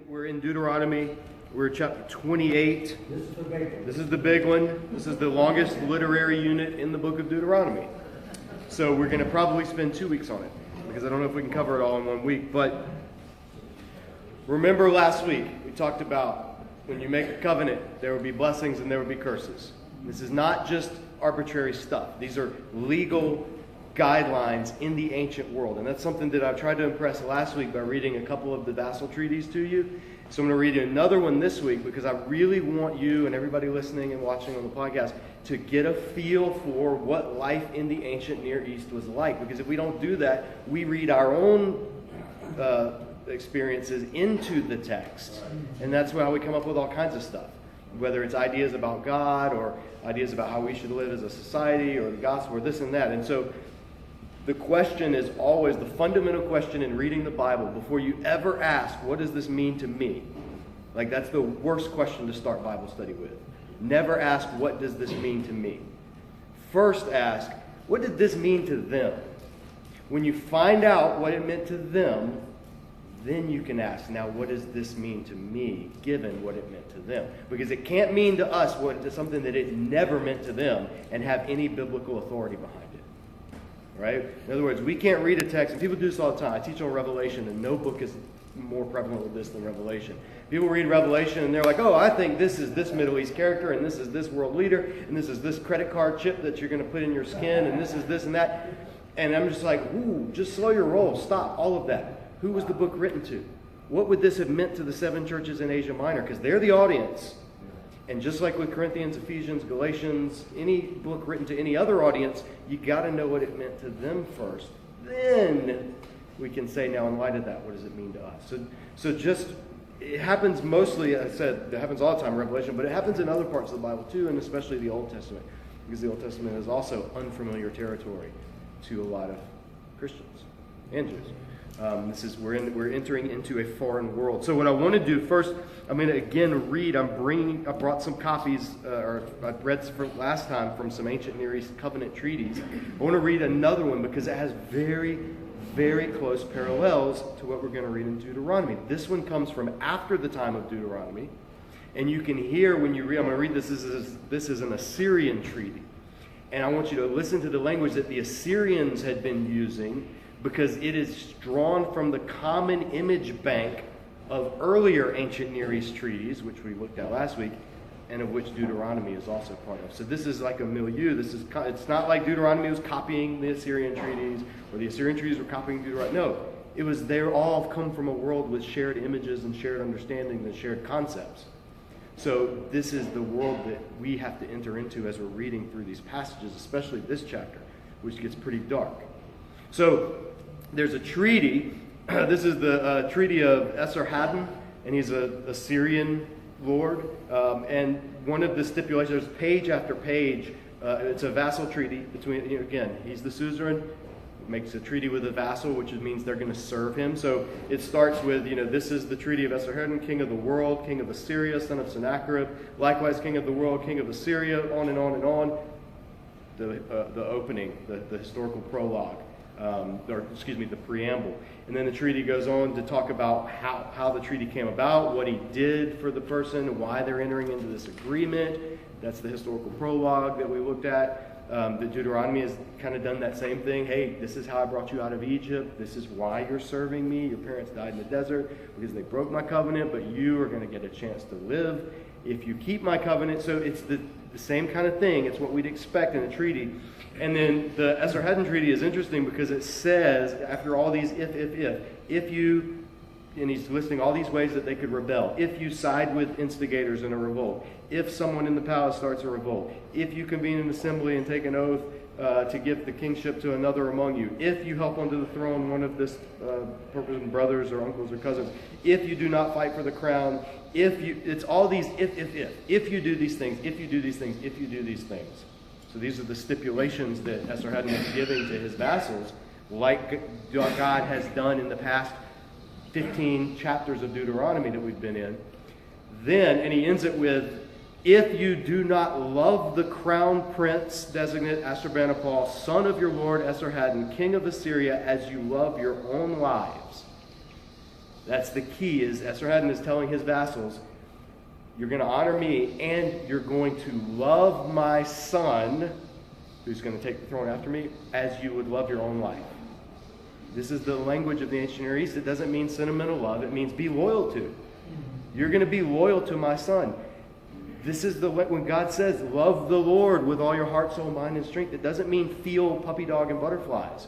We're in Deuteronomy. We're chapter 28. This is the big one. This is the longest literary unit in the book of Deuteronomy. So we're going to probably spend 2 weeks on it, because I don't know if we can cover it all in 1 week. But remember last week, we talked about when you make a covenant, there will be blessings and there will be curses. This is not just arbitrary stuff. These are legal guidelines in the ancient world. And that's something that I tried to impress last week by reading a couple of the vassal treaties to you. So I'm going to read you another one this week because I really want you and everybody listening and watching on the podcast to get a feel for what life in the ancient Near East was like. Because if we don't do that, we read our own experiences into the text. And that's how we come up with all kinds of stuff. Whether it's ideas about God or ideas about how we should live as a society or the gospel or this and that. And so the question is always the fundamental question in reading the Bible before you ever ask, what does this mean to me? Like, that's the worst question to start Bible study with. Never ask, what does this mean to me? First ask, what did this mean to them? When you find out what it meant to them, then you can ask, now what does this mean to me, given what it meant to them? Because it can't mean to us something that it never meant to them and have any biblical authority behind it. Right? In other words, we can't read a text, and people do this all the time. I teach on Revelation, and no book is more prevalent with this than Revelation. People read Revelation, and they're like, oh, I think this is this Middle East character, and this is this world leader, and this is this credit card chip that you're going to put in your skin, and this is this and that. And I'm just like, ooh, just slow your roll. Stop all of that. Who was the book written to? What would this have meant to the 7 churches in Asia Minor? Because they're the audience. And just like with Corinthians, Ephesians, Galatians, any book written to any other audience, you got to know what it meant to them first. Then we can say, now in light of that, what does it mean to us? So just, it happens mostly, I said, it happens all the time in Revelation, but it happens in other parts of the Bible too, and especially the Old Testament, because the Old Testament is also unfamiliar territory to a lot of Christians and Jews. We're entering into a foreign world. So what I want to do first, I'm going to again read. I brought some copies, or I read for last time from some ancient Near East covenant treaties. I want to read another one because it has very, very close parallels to what we're going to read in Deuteronomy. This one comes from after the time of Deuteronomy, and you can hear when you read. I'm going to read this. This is an Assyrian treaty, and I want you to listen to the language that the Assyrians had been using, because it is drawn from the common image bank of earlier ancient Near East treaties, which we looked at last week, and of which Deuteronomy is also part of. So this is like a milieu. It's not like Deuteronomy was copying the Assyrian treaties, or the Assyrian treaties were copying Deuteronomy. No, they all come from a world with shared images and shared understanding and shared concepts. So this is the world that we have to enter into as we're reading through these passages, especially this chapter, which gets pretty dark. So there's a treaty. This is the treaty of Esarhaddon, and he's a Assyrian lord. And one of the stipulations, there's page after page, it's a vassal treaty between, again, he's the suzerain, makes a treaty with a vassal, which means they're going to serve him. So it starts with, this is the treaty of Esarhaddon, king of the world, king of Assyria, son of Sennacherib, likewise king of the world, king of Assyria, on and on and on. The opening, the historical prologue. The preamble. And then the treaty goes on to talk about how the treaty came about, what he did for the person, why they're entering into this agreement. That's the historical prologue that we looked at. The Deuteronomy has kind of done that same thing. Hey, this is how I brought you out of Egypt. This is why you're serving me. Your parents died in the desert because they broke my covenant, but you are going to get a chance to live if you keep my covenant. So it's the same kind of thing. It's what we'd expect in a treaty. And then the Esarhaddon Treaty is interesting because it says, after all these if you, and he's listing all these ways that they could rebel. If you side with instigators in a revolt. If someone in the palace starts a revolt. If you convene an assembly and take an oath to give the kingship to another among you. If you help onto the throne one of this person's brothers or uncles or cousins. If you do not fight for the crown. It's all these if you do these things, if you do these things, if you do these things. So these are the stipulations that Esarhaddon is giving to his vassals, like God has done in the past 15 chapters of Deuteronomy that we've been in. Then, and he ends it with, if you do not love the crown prince, designate Ashurbanipal, son of your lord Esarhaddon, king of Assyria, as you love your own lives, That's the key, is Esarhaddon is telling his vassals, you're going to honor me, and you're going to love my son, who's going to take the throne after me, as you would love your own life. This is the language of the ancient Near East. It doesn't mean sentimental love. It means be loyal to. You're going to be loyal to my son. This is when God says, love the Lord with all your heart, soul, mind, and strength. It doesn't mean feel puppy dog and butterflies.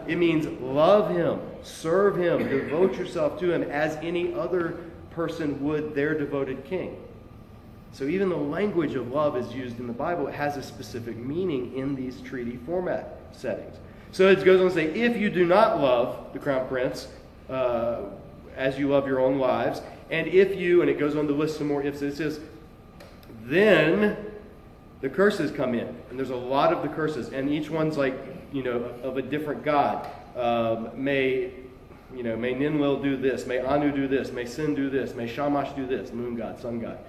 It means love him, serve him, devote yourself to him as any other person would their devoted king. So even the language of love is used in the Bible. It has a specific meaning in these treaty format settings. So it goes on to say, if you do not love the crown prince as you love your own lives, and if you, and it goes on to list some more ifs, it says, then the curses come in. And there's a lot of the curses, and each one's like, of a different god. May Ninlil do this, may Anu do this, may Sin do this, may Shamash do this, moon god, sun god.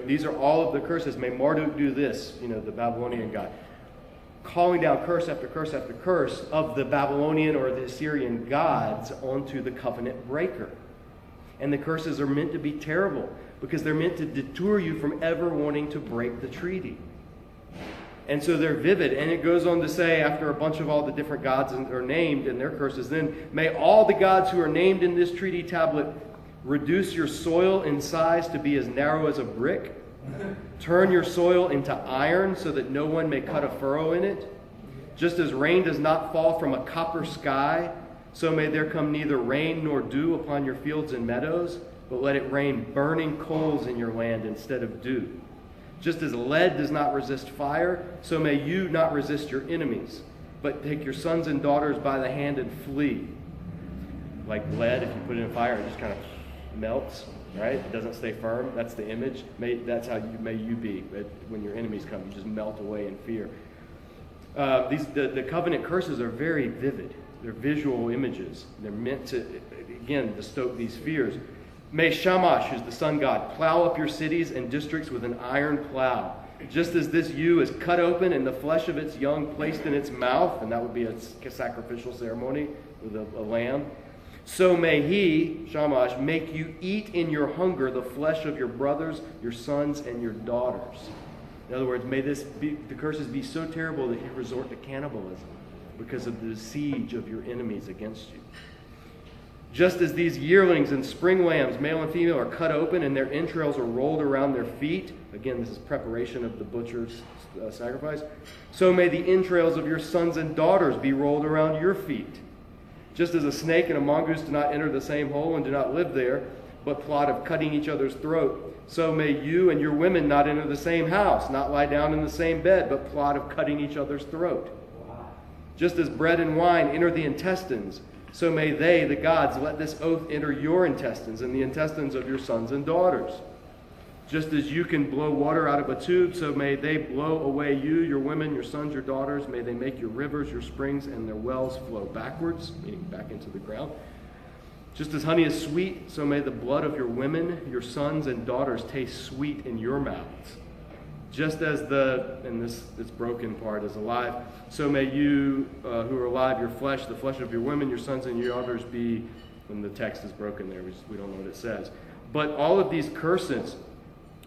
These are all of the curses. May Marduk do this, the Babylonian god. Calling down curse after curse after curse of the Babylonian or the Assyrian gods onto the covenant breaker. And the curses are meant to be terrible because they're meant to deter you from ever wanting to break the treaty. And so they're vivid. And it goes on to say, after a bunch of all the different gods are named in their curses, then may all the gods who are named in this treaty tablet reduce your soil in size to be as narrow as a brick. Turn your soil into iron so that no one may cut a furrow in it. Just as rain does not fall from a copper sky, so may there come neither rain nor dew upon your fields and meadows, but let it rain burning coals in your land instead of dew. Just as lead does not resist fire, so may you not resist your enemies, but take your sons and daughters by the hand and flee. Like lead, if you put it in fire, it just kind of melts, right? It doesn't stay firm. That's the image. That's how you be. When your enemies come, you just melt away in fear. The covenant curses are very vivid. They're visual images. They're meant to, again, to stoke these fears. May Shamash, who's the sun god, plow up your cities and districts with an iron plow. Just as this ewe is cut open and the flesh of its young placed in its mouth, and that would be a sacrificial ceremony with a lamb, so may he, Shamash, make you eat in your hunger the flesh of your brothers, your sons, and your daughters. In other words, may the curses be so terrible that you resort to cannibalism because of the siege of your enemies against you. Just as these yearlings and spring lambs, male and female, are cut open and their entrails are rolled around their feet. Again, this is preparation of the butcher's sacrifice. So may the entrails of your sons and daughters be rolled around your feet. Just as a snake and a mongoose do not enter the same hole and do not live there, but plot of cutting each other's throat, so may you and your women not enter the same house, not lie down in the same bed, but plot of cutting each other's throat. Wow. Just as bread and wine enter the intestines, so may they, the gods, let this oath enter your intestines and the intestines of your sons and daughters. Just as you can blow water out of a tube, so may they blow away you, your women, your sons, your daughters. May they make your rivers, your springs, and their wells flow backwards, meaning back into the ground. Just as honey is sweet, so may the blood of your women, your sons, and daughters taste sweet in your mouths. Just as this broken part is alive, so may you who are alive, your flesh, the flesh of your women, your sons, and your daughters be, when the text is broken there, we don't know what it says. But all of these curses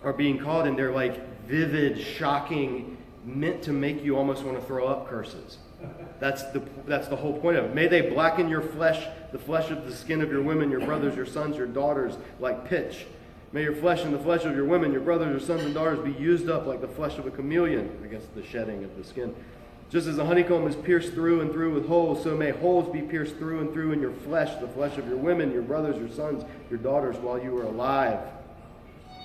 are being called, and they're like vivid, shocking, meant to make you almost want to throw up curses. That's the whole point of it. May they blacken your flesh, the flesh of the skin of your women, your brothers, your sons, your daughters, like pitch. May your flesh and the flesh of your women, your brothers, your sons, and daughters be used up like the flesh of a chameleon. I guess the shedding of the skin. Just as a honeycomb is pierced through and through with holes, so may holes be pierced through and through in your flesh, the flesh of your women, your brothers, your sons, your daughters, while you are alive.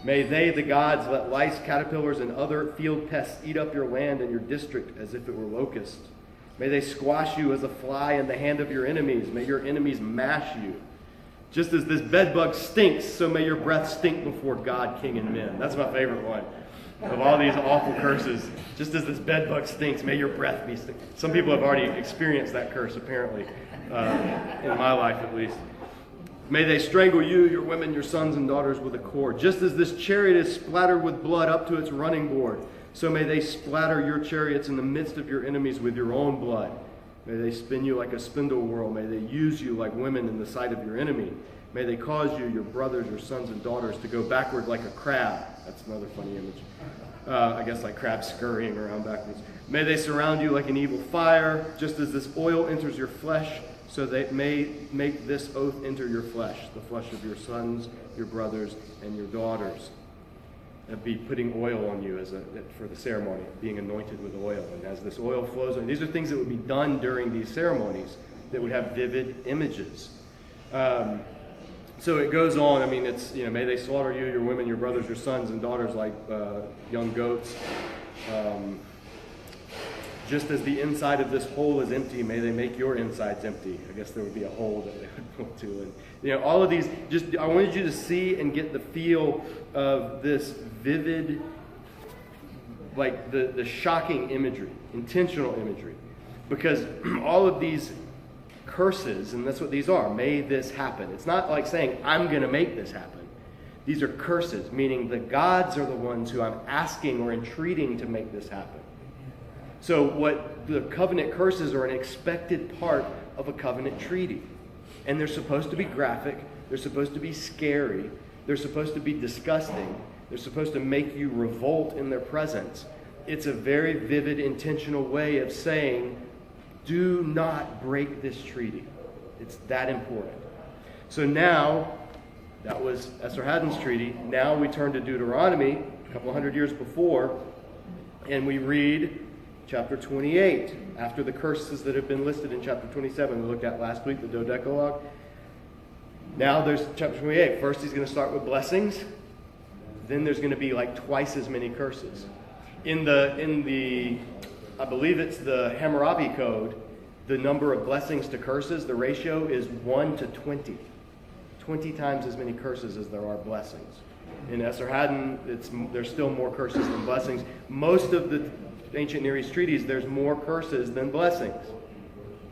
May they, the gods, let lice, caterpillars, and other field pests eat up your land and your district as if it were locusts. May they squash you as a fly in the hand of your enemies. May your enemies mash you. Just as this bedbug stinks, so may your breath stink before God, king, and men. That's my favorite one of all these awful curses. Just as this bedbug stinks, may your breath be stink. Some people have already experienced that curse, apparently, in my life at least. May they strangle you, your women, your sons, and daughters with a cord. Just as this chariot is splattered with blood up to its running board, so may they splatter your chariots in the midst of your enemies with your own blood. May they spin you like a spindle whorl. May they use you like women in the sight of your enemy. May they cause you, your brothers, your sons and daughters, to go backward like a crab. That's another funny image. I guess like crabs scurrying around backwards. May they surround you like an evil fire, just as this oil enters your flesh, so they may make this oath enter your flesh, the flesh of your sons, your brothers, and your daughters. And be putting oil on you for the ceremony, being anointed with oil. And as this oil flows on, these are things that would be done during these ceremonies that would have vivid images. So it goes on. I mean, it's, may they slaughter you, your women, your brothers, your sons and daughters like young goats. Just as the inside of this hole is empty, may they make your insides empty. I guess there would be a hole that they would point to. And, all of these, I wanted you to see and get the feel of this vivid, like the shocking imagery, intentional imagery. Because all of these curses, and that's what these are, may this happen. It's not like saying, I'm going to make this happen. These are curses, meaning the gods are the ones who I'm asking or entreating to make this happen. So what the covenant curses are an expected part of a covenant treaty. And they're supposed to be graphic, they're supposed to be scary, they're supposed to be disgusting, they're supposed to make you revolt in their presence. It's a very vivid, intentional way of saying, do not break this treaty. It's that important. So now, that was Esarhaddon's treaty. Now we turn to Deuteronomy, a couple hundred years before, and we read chapter 28, after the curses that have been listed in chapter 27 we looked at last week, the Dodecalogue. Now there's chapter 28. First he's going to start with blessings. Then there's going to be like twice as many curses. In the I believe it's the Hammurabi Code, the number of blessings to curses, the ratio is 1 to 20. 20 times as many curses as there are blessings. In Esarhaddon, there's still more curses than blessings. Most of the ancient Near East treaties, there's more curses than blessings.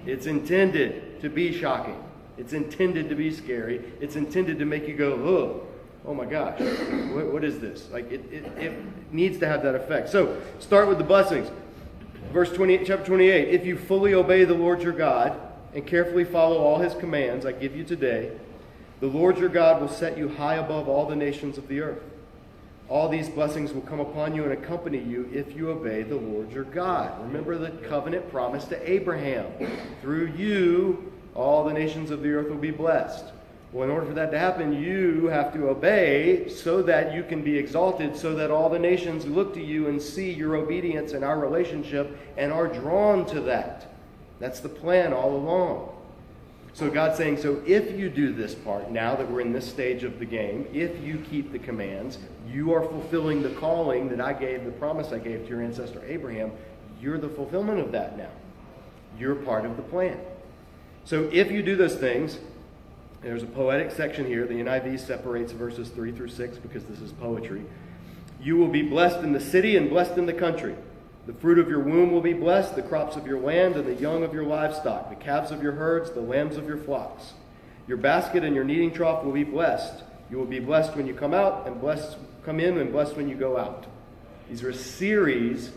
It's intended to be shocking. It's intended to be scary. It's intended to make you go, oh my gosh, what is this? Like it needs to have that effect. So start with the blessings. Verse 28, chapter 28, if you fully obey the Lord your God and carefully follow all his commands I give you today, the Lord your God will set you high above all the nations of the earth. All these blessings will come upon you and accompany you if you obey the Lord your God. Remember the covenant promise to Abraham. Through you, all the nations of the earth will be blessed. Well, in order for that to happen, you have to obey so that you can be exalted, so that all the nations look to you and see your obedience and our relationship and are drawn to that. That's the plan all along. So God's saying, so if you do this part, now that we're in this stage of the game, if you keep the commands, you are fulfilling the calling that I gave, the promise I gave to your ancestor Abraham. You're the fulfillment of that now. You're part of the plan. So if you do those things, there's a poetic section here. The NIV separates verses 3 through 6 because this is poetry. You will be blessed in the city and blessed in the country. The fruit of your womb will be blessed, the crops of your land and the young of your livestock, the calves of your herds, the lambs of your flocks. Your basket and your kneading trough will be blessed. You will be blessed when you come out and come in and blessed when you go out. These are a series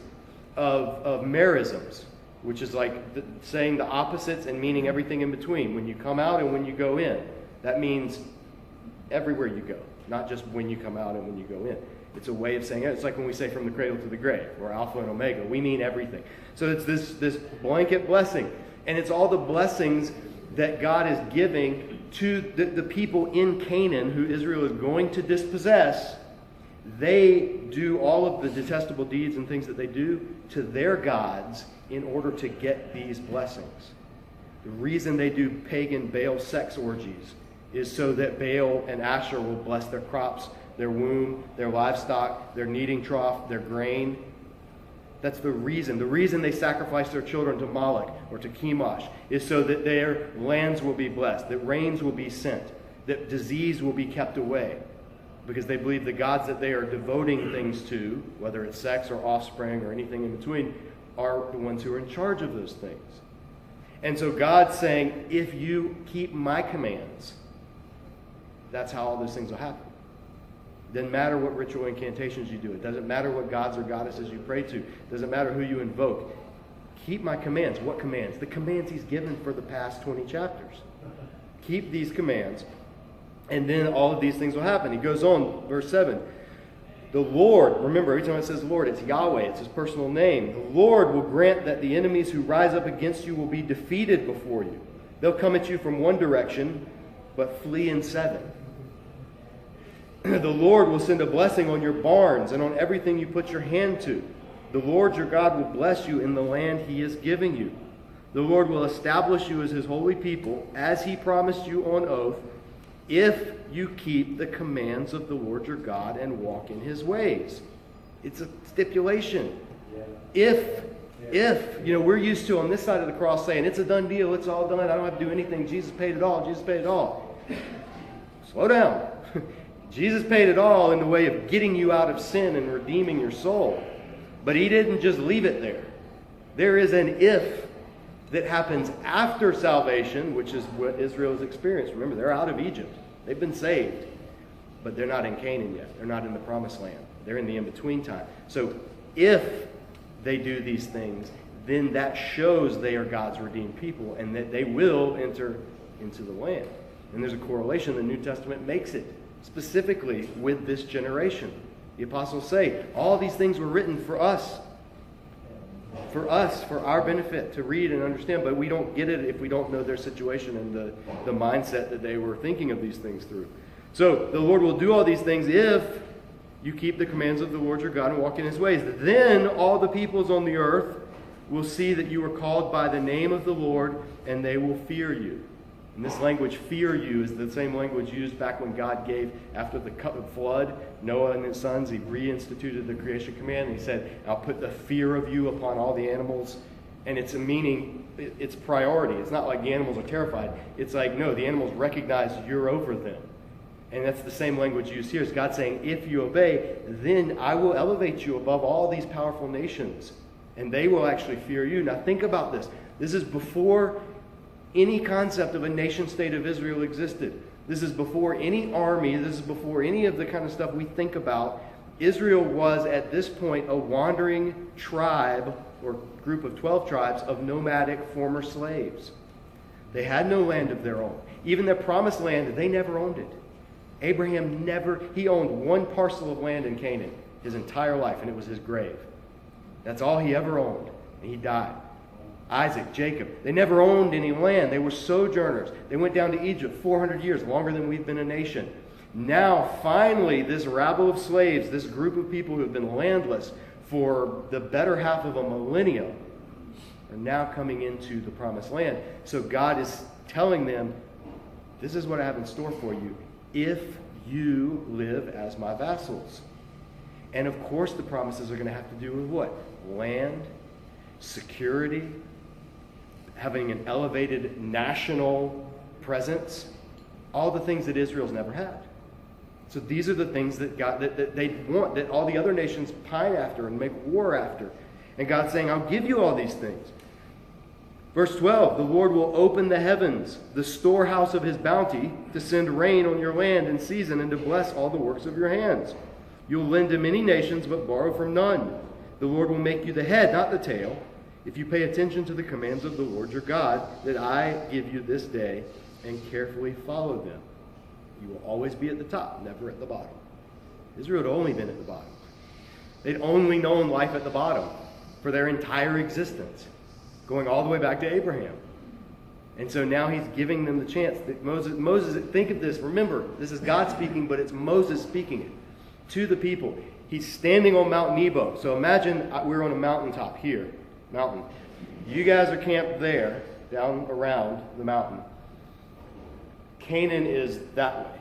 of merisms, which is like saying the opposites and meaning everything in between. When you come out and when you go in. That means everywhere you go, not just when you come out and when you go in. It's a way of saying it. It's like when we say from the cradle to the grave, or Alpha and Omega. We mean everything. So it's this blanket blessing. And it's all the blessings that God is giving to the people in Canaan who Israel is going to dispossess. They do all of the detestable deeds and things that they do to their gods in order to get these blessings. The reason they do pagan Baal sex orgies is so that Baal and Asher will bless their crops, their womb, their livestock, their kneading trough, their grain. That's the reason. The reason they sacrifice their children to Moloch or to Chemosh is so that their lands will be blessed, that rains will be sent, that disease will be kept away. Because they believe the gods that they are devoting things to, whether it's sex or offspring or anything in between, are the ones who are in charge of those things. And so God's saying, if you keep my commands, that's how all those things will happen. Doesn't matter what ritual incantations you do. It doesn't matter what gods or goddesses you pray to. It doesn't matter who you invoke. Keep my commands. What commands? The commands he's given for the past 20 chapters. Keep these commands, And then all of these things will happen. He goes on, verse 7. The Lord, remember, every time it says Lord, it's Yahweh, it's his personal name. The Lord will grant that the enemies who rise up against you will be defeated before you. They'll come at you from one direction, but flee in 7. The Lord will send a blessing on your barns and on everything you put your hand to. The Lord your God will bless you in the land he is giving you. The Lord will establish you as his holy people, as he promised you on oath, if you keep the commands of the Lord your God and walk in his ways. It's a stipulation. If, we're used to on this side of the cross saying, it's a done deal, it's all done, I don't have to do anything, Jesus paid it all, Jesus paid it all. Slow down. Jesus paid it all in the way of getting you out of sin and redeeming your soul. But he didn't just leave it there. There is an if that happens after salvation, which is what Israel has experienced. Remember, they're out of Egypt. They've been saved. But they're not in Canaan yet. They're not in the promised land. They're in the in-between time. So if they do these things, then that shows they are God's redeemed people and that they will enter into the land. And there's a correlation. The New Testament makes it specifically with this generation. The apostles say, all these things were written for us, for our benefit, to read and understand, but we don't get it if we don't know their situation and the mindset that they were thinking of these things through. So the Lord will do all these things if you keep the commands of the Lord your God and walk in his ways. Then all the peoples on the earth will see that you are called by the name of the Lord, and they will fear you. And this language, fear you, is the same language used back when God gave, after the flood, Noah and his sons, he reinstituted the creation command. And he said, I'll put the fear of you upon all the animals. And it's a meaning, it's priority. It's not like the animals are terrified. It's like, no, the animals recognize you're over them. And that's the same language used here. Is God saying, if you obey, then I will elevate you above all these powerful nations. And they will actually fear you. Now think about this. This is before any concept of a nation-state of Israel existed. This is before any army. This is before any of the kind of stuff we think about. Israel was, at this point, a wandering tribe, or group of 12 tribes, of nomadic former slaves. They had no land of their own. Even their promised land, they never owned it. Abraham he owned one parcel of land in Canaan his entire life, and it was his grave. That's all he ever owned, and he died. Isaac, Jacob, they never owned any land. They were sojourners. They went down to Egypt 400 years, longer than we've been a nation. Now, finally, this rabble of slaves, this group of people who have been landless for the better half of a millennium, are now coming into the promised land. So God is telling them, this is what I have in store for you if you live as my vassals. And of course, the promises are going to have to do with what? Land, security, having an elevated national presence, all the things that Israel's never had. So these are the things that God that they want, that all the other nations pine after and make war after. And God's saying, I'll give you all these things. Verse 12, the Lord will open the heavens, the storehouse of his bounty, to send rain on your land in season and to bless all the works of your hands. You'll lend to many nations, but borrow from none. The Lord will make you the head, not the tail, if you pay attention to the commands of the Lord your God that I give you this day and carefully follow them. You will always be at the top, never at the bottom. Israel had only been at the bottom. They'd only known life at the bottom for their entire existence, going all the way back to Abraham. And so now he's giving them the chance. That Moses, think of this. Remember, this is God speaking, but it's Moses speaking it to the people. He's standing on Mount Nebo. So imagine we're on a mountaintop here. Mountain. You guys are camped there, down around the mountain. Canaan is that way.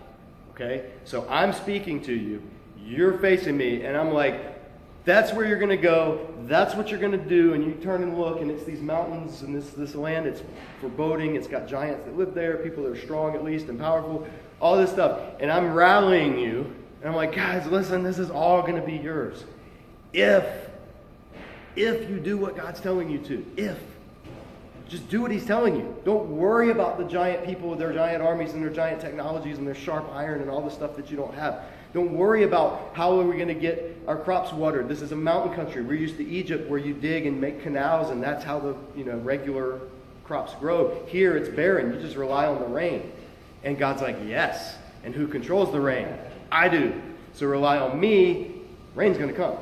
Okay? So I'm speaking to you. You're facing me, and I'm like, that's where you're going to go. That's what you're going to do. And you turn and look, and it's these mountains and this land. It's foreboding. It's got giants that live there, people that are strong at least and powerful, all this stuff. And I'm rallying you, and I'm like, guys, listen, this is all going to be yours. If you do what God's telling you to. Just do what he's telling you. Don't worry about the giant people with their giant armies and their giant technologies and their sharp iron and all the stuff that you don't have. Don't worry about how are we going to get our crops watered. This is a mountain country. We're used to Egypt where you dig and make canals and that's how the regular crops grow. Here it's barren. You just rely on the rain. And God's like, yes, And who controls the rain? I do. So rely on me, rain's going to come.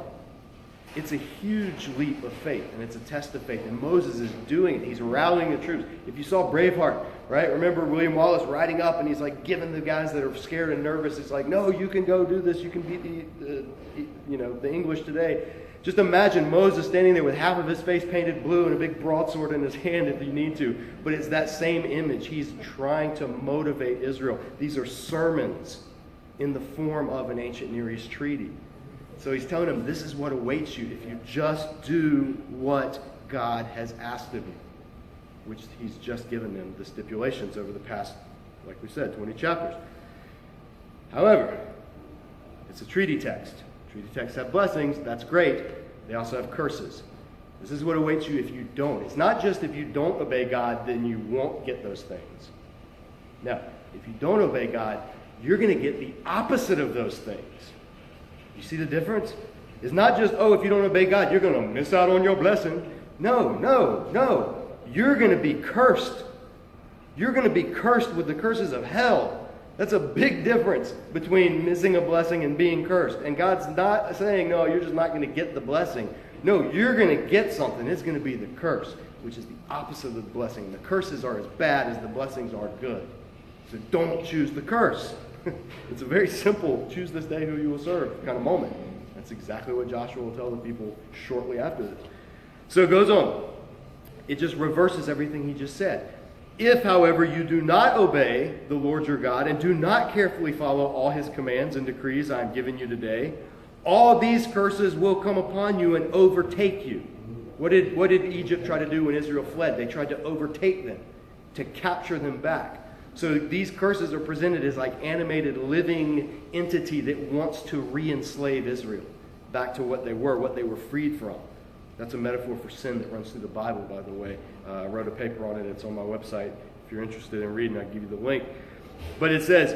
It's a huge leap of faith, and it's a test of faith. And Moses is doing it. He's rallying the troops. If you saw Braveheart, right? Remember William Wallace riding up, and he's like giving the guys that are scared and nervous, it's like, no, you can go do this. You can beat the English today. Just imagine Moses standing there with half of his face painted blue and a big broadsword in his hand if you need to. But it's that same image. He's trying to motivate Israel. These are sermons in the form of an ancient Near East treaty. So he's telling them, this is what awaits you if you just do what God has asked of you, which he's just given them the stipulations over the past, like we said, 20 chapters. However, it's a treaty text. Treaty texts have blessings. That's great. They also have curses. This is what awaits you if you don't. It's not just if you don't obey God, then you won't get those things. Now, if you don't obey God, you're going to get the opposite of those things. You see the difference? It's not just, if you don't obey God, you're going to miss out on your blessing. No. You're going to be cursed. You're going to be cursed with the curses of hell. That's a big difference between missing a blessing and being cursed. And God's not saying, no, you're just not going to get the blessing. No, you're going to get something. It's going to be the curse, which is the opposite of the blessing. The curses are as bad as the blessings are good. So don't choose the curse. It's a very simple, choose this day who you will serve kind of moment. That's exactly what Joshua will tell the people shortly after this. So it goes on. It just reverses everything he just said. If, however, you do not obey the Lord your God and do not carefully follow all his commands and decrees I am giving you today, all these curses will come upon you and overtake you. What did Egypt try to do when Israel fled? They tried to overtake them, to capture them back. So these curses are presented as like animated living entity that wants to re-enslave Israel back to what they were freed from. That's a metaphor for sin that runs through the Bible, by the way. I wrote a paper on it. It's on my website. If you're interested in reading, I'll give you the link. But it says,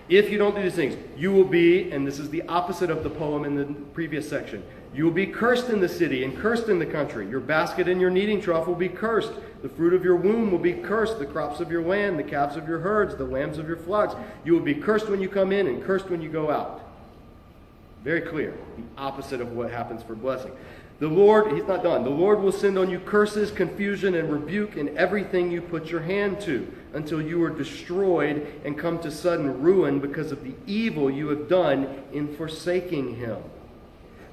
if you don't do these things, you will be, and this is the opposite of the poem in the previous section, you will be cursed in the city and cursed in the country. Your basket and your kneading trough will be cursed. The fruit of your womb will be cursed. The crops of your land, the calves of your herds, the lambs of your flocks. You will be cursed when you come in and cursed when you go out. Very clear. The opposite of what happens for blessing. The Lord, he's not done. The Lord will send on you curses, confusion, and rebuke in everything you put your hand to, until you are destroyed and come to sudden ruin because of the evil you have done in forsaking him.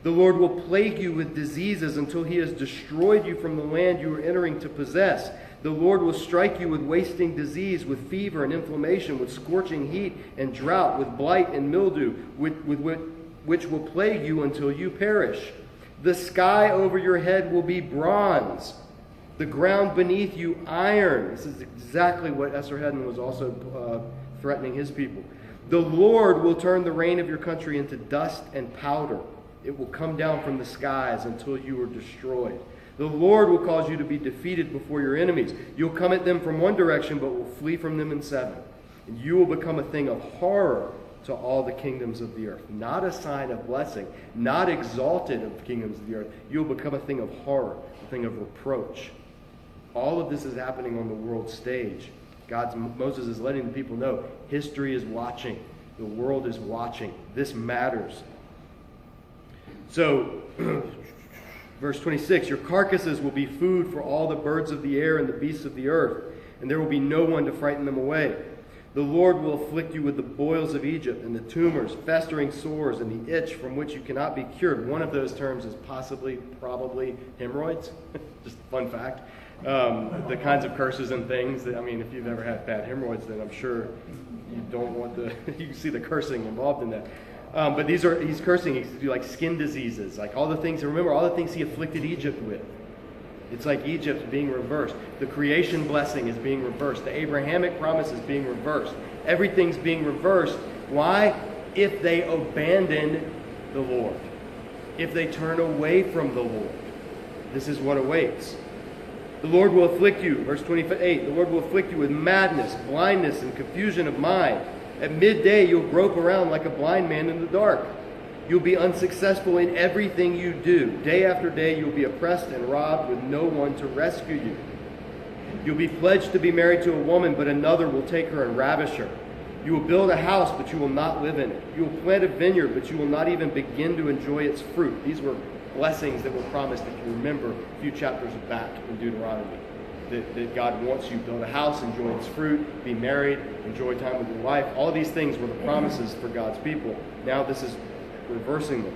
The Lord will plague you with diseases until he has destroyed you from the land you are entering to possess. The Lord will strike you with wasting disease, with fever and inflammation, with scorching heat and drought, with blight and mildew, which will plague you until you perish. The sky over your head will be bronze, the ground beneath you iron. This is exactly what Esarhaddon was also threatening his people. The Lord will turn the rain of your country into dust and powder. It will come down from the skies until you are destroyed. The Lord will cause you to be defeated before your enemies. You'll come at them from one direction, but will flee from them in seven. And you will become a thing of horror to all the kingdoms of the earth. Not a sign of blessing, not exalted of the kingdoms of the earth. You'll become a thing of horror, a thing of reproach. All of this is happening on the world stage. Moses is letting the people know history is watching. The world is watching. This matters. So, verse 26, your carcasses will be food for all the birds of the air and the beasts of the earth, and there will be no one to frighten them away. The Lord will afflict you with the boils of Egypt and the tumors, festering sores, and the itch from which you cannot be cured. One of those terms is probably hemorrhoids. Just a fun fact. The kinds of curses and things that, if you've ever had bad hemorrhoids, then I'm sure you don't want you can see the cursing involved in that. But he's cursing, he's like skin diseases, like all the things he afflicted Egypt with. It's like Egypt being reversed. The creation blessing is being reversed. The Abrahamic promise is being reversed. Everything's being reversed. Why? If they abandon the Lord. If they turn away from the Lord. This is what awaits. The Lord will afflict you, verse 28, the Lord will afflict you with madness, blindness, and confusion of mind. At midday you'll grope around like a blind man in the dark. You'll be unsuccessful in everything you do. Day after day you'll be oppressed and robbed with no one to rescue you. You'll be pledged to be married to a woman, but another will take her and ravish her. You will build a house, but you will not live in it. You will plant a vineyard, but you will not even begin to enjoy its fruit. These were blessings that were promised, if you remember, a few chapters back in Deuteronomy. That God wants you to build a house, enjoy its fruit, be married, enjoy time with your wife. All these things were the promises for God's people. Now this is reversing them.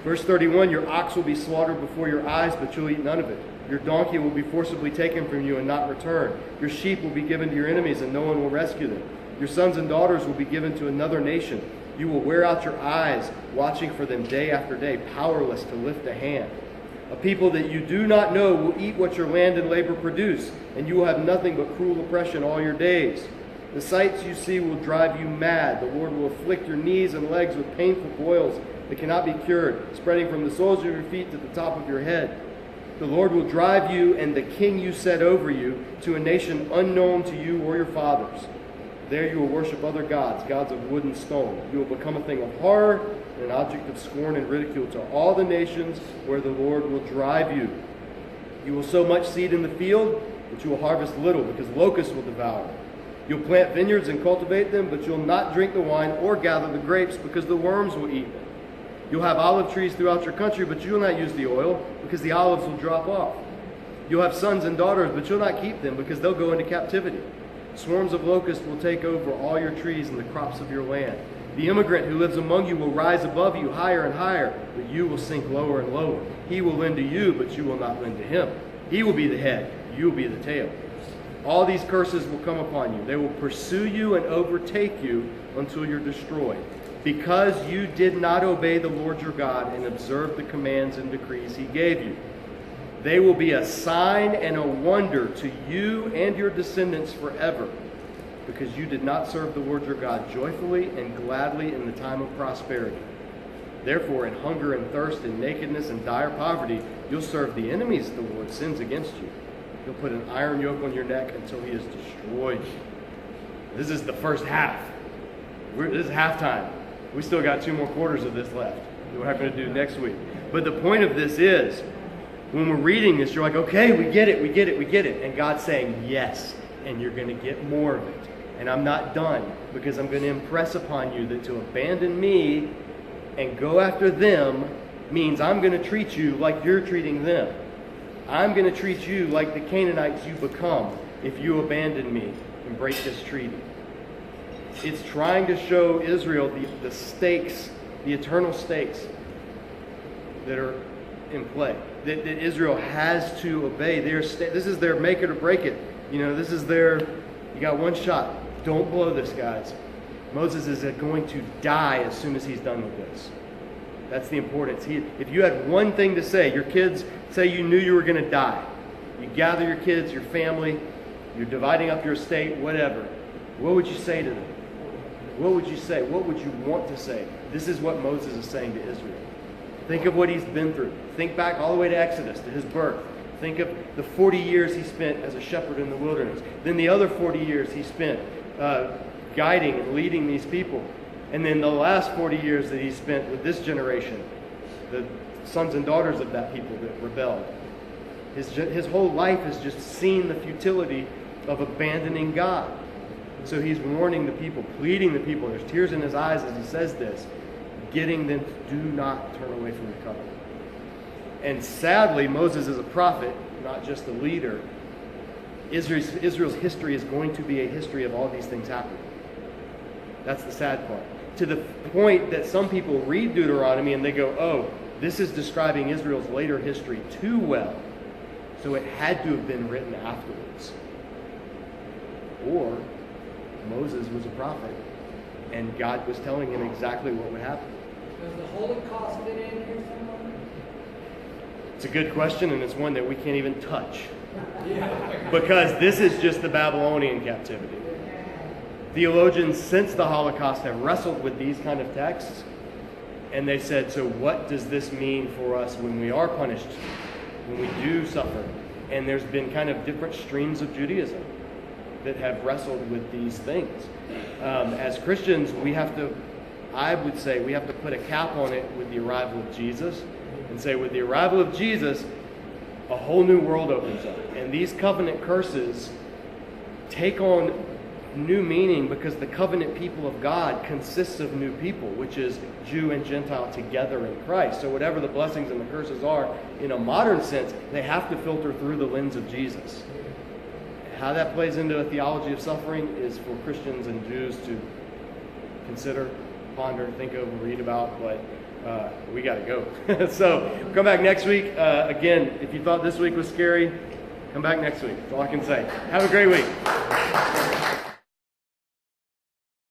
Verse 31, your ox will be slaughtered before your eyes, but you'll eat none of it. Your donkey will be forcibly taken from you and not return. Your sheep will be given to your enemies, and no one will rescue them. Your sons and daughters will be given to another nation. You will wear out your eyes, watching for them day after day, powerless to lift a hand. A people that you do not know will eat what your land and labor produce, and you will have nothing but cruel oppression all your days. The sights you see will drive you mad. The Lord will afflict your knees and legs with painful boils that cannot be cured, spreading from the soles of your feet to the top of your head. The Lord will drive you and the king you set over you to a nation unknown to you or your fathers. There you will worship other gods, gods of wood and stone. You will become a thing of horror and an object of scorn and ridicule to all the nations where the Lord will drive you. You will sow much seed in the field, but you will harvest little, because locusts will devour it. You'll plant vineyards and cultivate them, but you'll not drink the wine or gather the grapes, because the worms will eat them. You'll have olive trees throughout your country, but you will not use the oil, because the olives will drop off. You'll have sons and daughters, but you'll not keep them, because they'll go into captivity. Swarms of locusts will take over all your trees and the crops of your land. The immigrant who lives among you will rise above you higher and higher, but you will sink lower and lower. He will lend to you, but you will not lend to him. He will be the head, you will be the tail. All these curses will come upon you. They will pursue you and overtake you until you're destroyed, because you did not obey the Lord your God and observe the commands and decrees he gave you. They will be a sign and a wonder to you and your descendants forever, because you did not serve the Lord your God joyfully and gladly in the time of prosperity. Therefore, in hunger and thirst and nakedness and dire poverty, you'll serve the enemies the Lord sends against you. He'll put an iron yoke on your neck until he has destroyed you. This is the first half. This is halftime. We still got 2 more quarters of this left. We're going to do next week. But the point of this is, when we're reading this, you're like, okay, we get it, we get it, we get it. And God's saying, yes, and you're going to get more of it. And I'm not done, because I'm going to impress upon you that to abandon me and go after them means I'm going to treat you like you're treating them. I'm going to treat you like the Canaanites you become if you abandon me and break this treaty. It's trying to show Israel the stakes, the eternal stakes that are in play. That Israel has to obey. This is their make it or break it. This is their, you got one shot. Don't blow this, guys. Moses is going to die as soon as he's done with this. That's the importance. If you had one thing to say, your kids, say you knew you were going to die. You gather your kids, your family, you're dividing up your estate, whatever. What would you say to them? What would you say? What would you want to say? This is what Moses is saying to Israel. Think of what he's been through. Think back all the way to Exodus, to his birth. Think of the 40 years he spent as a shepherd in the wilderness. Then the other 40 years he spent guiding and leading these people. And then the last 40 years that he spent with this generation, the sons and daughters of that people that rebelled. His whole life has just seen the futility of abandoning God. So he's warning the people, pleading the people. There's tears in his eyes as he says this, getting them to do not turn away from the covenant. And sadly, Moses is a prophet, not just a leader. Israel's history is going to be a history of all these things happening. That's the sad part. To the point that some people read Deuteronomy and they go, oh, this is describing Israel's later history too well, so it had to have been written afterwards. Or Moses was a prophet, and God was telling him exactly what would happen. Does the Holocaust fit in here somewhere? It's a good question, and it's one that we can't even touch. Because this is just the Babylonian captivity. Theologians since the Holocaust have wrestled with these kind of texts, and they said, so what does this mean for us when we are punished, when we do suffer? And there's been kind of different streams of Judaism that have wrestled with these things. As Christians, I would say we have to put a cap on it with the arrival of Jesus and say with the arrival of Jesus, a whole new world opens up. And these covenant curses take on new meaning because the covenant people of God consists of new people, which is Jew and Gentile together in Christ. So whatever the blessings and the curses are in a modern sense, they have to filter through the lens of Jesus. How that plays into a theology of suffering is for Christians and Jews to consider, ponder, think of, read about, but we got to go. So come back next week. Again, if you thought this week was scary, come back next week. That's all I can say. Have a great week.